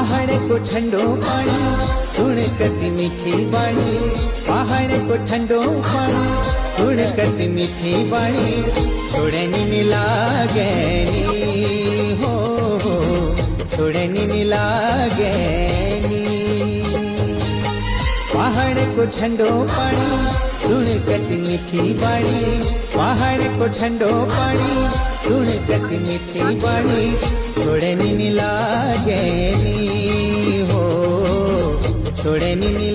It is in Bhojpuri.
पहाड़ को ठंडो पानी सुन कति मीठी बाणी, पहाड़ को ठंडो पानी सुन कति मीठी बाणी, छोड़े नी लागे नी हो छोड़े नी लागे नी। पहाड़ को ठंडो पानी सुन कति मीठी बाणी, पहाड़ को ठंडो पानी सुन कति मीठी बाणी, छोड़े नी लागे नी हो छोड़े नी